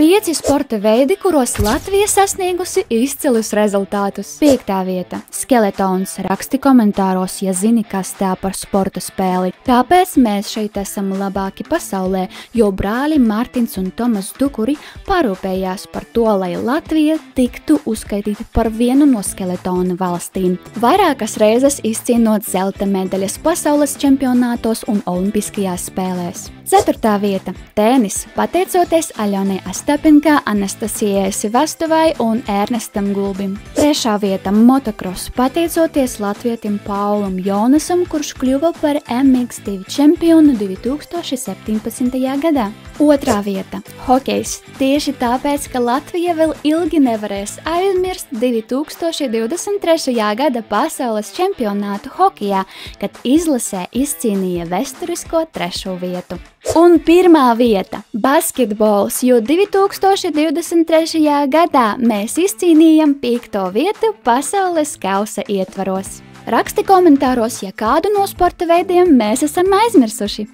5 sporta veidi, kuros Latvija sasniegusi izcilus rezultātus. 5. vieta – skeletons. Raksti komentāros, ja zini, kas tā par sporta spēli. Tāpēc mēs šeit esam labāki pasaulē, jo brāļi Mārtiņš un Tomas Dukuri parūpējās par to, lai Latvija tiktu uzskaitīta par vienu no skeletona valstīm. Vairākas reizes izcīnot zelta medaļas pasaules čempionātos un olimpiskajās spēlēs. 4. vieta – tēnis. Pateicoties Aļonai Astapinkā, Anastasijai Sivastovai un Ernestam Gulbim. 3. vieta – motocross. Pateicoties latvietim Paulam Jonasam, kurš kļuva par MX2 čempionu 2017. gadā. 2. vieta – hokejs. Tieši tāpēc, ka Latvija vēl ilgi nevarēs aizmirst 2023. gada pasaules čempionātu hokejā, kad izlasē izcīnīja vēsturisko 3. vietu. Un 1. vieta – basketbols, jo 2023. gadā mēs izcīnījam 5. vietu pasaules kausa ietvaros. Raksti komentāros, ja kādu no sporta veidiem mēs esam aizmirsuši.